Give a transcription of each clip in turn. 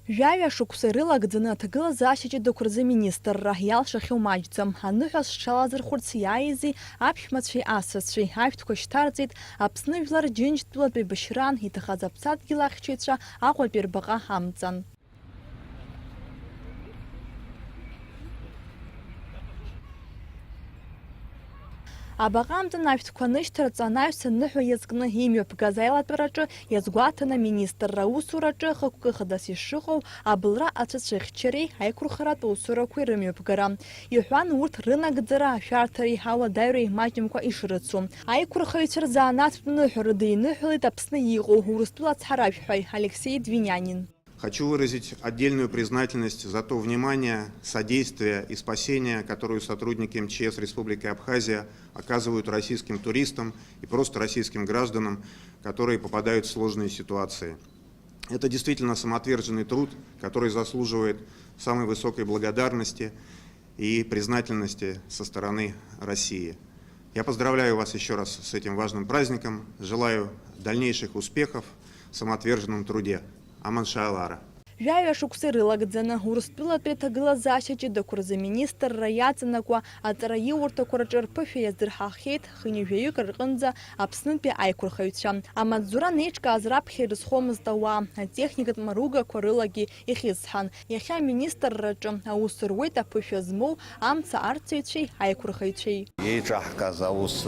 Жәҩа шықәса ирылагӡаны аҭагылазаашьаҿы дықәырзы министрра иалшахьоу маҷӡам. Аныҳәа зҽалазырхәырц иааизи аԥшәмацәеи асасцәеи ашәҭқәа шьҭарҵеит Аԥсны жәлар Џьынџьтәылатәи Башьран иҭахаз аԥсадгьыл ахьчаҩцәа Аҟәатәи рбаҟа амҵан. Абаҟамҵан ашәҭқәа нышьҭарҵа анаҩс аныҳәа иазкны имҩаԥгаз аилатәараҿы иазгәаҭаны аминистрра аусураҿы хықәкы хадас ишыҟоу абылра ацәыцәыхьчареи аиқәырхаратә усурақәеи рымҩаԥгара. Иҳәан урҭ рынагӡара ашәарҭареи ауадаҩреи маҷымкәа ишрыцу. Аиқәырхаҩцәа рзаанаттә ныҳәа рыдиныҳәалеит Аԥсны иҟоу Урыстәыла ацҳаражәҳәаҩ Алексей Двинянин. Хочу выразить отдельную признательность за то внимание, содействие и спасение, которое сотрудники МЧС Республики Абхазия оказывают российским туристам и просто российским гражданам, которые попадают в сложные ситуации. Это действительно самоотверженный труд, который заслуживает самой высокой благодарности и признательности со стороны России. Я поздравляю вас еще раз с этим важным праздником, желаю дальнейших успехов в самоотверженном труде. Аманшалара. Жәҩа шықәса ирылагӡаны Урыстәылатәи аҭагылазаашьаҿы дықәырзы министрра иаҵанакуа аҵара иурҭақәа рҿы рԥышәа иаздырҳахьеит хынҩажәаҩык рҟынӡа Аԥснытәи аиқәырхаҩцәа. Амаҵзура неиҿкааз раԥхьа ирызхомызт ауаа, атехникатә маругақәа рылагьы ихьысҳан. Иахьа аминистрраҿы аус руеит аԥышәа змоу амца арҵаҩцәеи аиқәырхаҩцәеи. Еиҿаҳкыз аус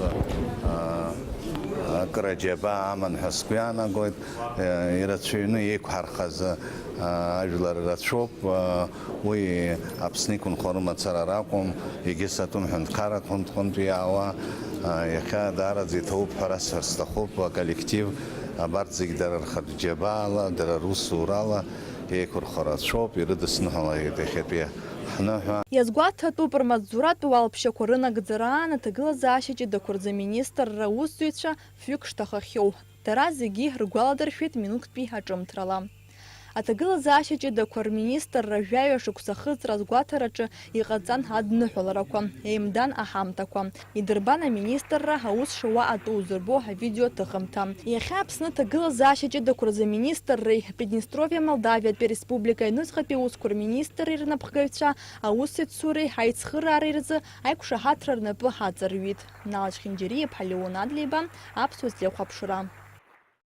акыраџьаба аман ҳәа сгәы иаанагоит, ирацәаҩны еиқәҳархаз ажәлар рацәоуп, уи Аԥсны иқәынхо рымацара ракәым, егьыс атәым ҳәынҭқарратә хәынтә иаауа, иахьа даараӡа иҭоуп ҳәа расҳәар сҭахуп, аколлектив абарҭ зегьы дара рхатәџьабаала, дара русурала еиқәырхо рацәоуп, ирыдысныҳәалеит иахьатәи ҳныҳәа. Иазгәаҭатәуп рмаҵзуратә уалԥшьақәа рынагӡараан аҭагылазаашьаҿы дықәырзы аминистрра аусзуҩцәа фҩык шҭахахьоу. Дара зегьы ргәаладыршәеит минуҭтәи аҿымҭрала. Аҭагылазаашьаҿы дақәа рминистрра жәаҩа шықәса ахыҵра азгәаҭараҿы иҟаҵан адныҳәаларақәа, еимдан аҳамҭақәа. Идырбан аминистрра аус шауа атәы узырбо авидео ҭыхымҭа. Иахьа Аԥсны аҭагылазаашьаҿы дықәырзы аминистрреи Приднестровиа Молдавиатәи Республика аҩныҵҟатәи аусқәа рминистрреи рнапхгаҩцәа аусецуреи аицхыраареи рзы аиқәшаҳаҭра рнапы ҳаҵарҩит. Налаџь Хинџьариаԥҳа, Леон Адлеиба, Аԥсуа злеихәаԥшра.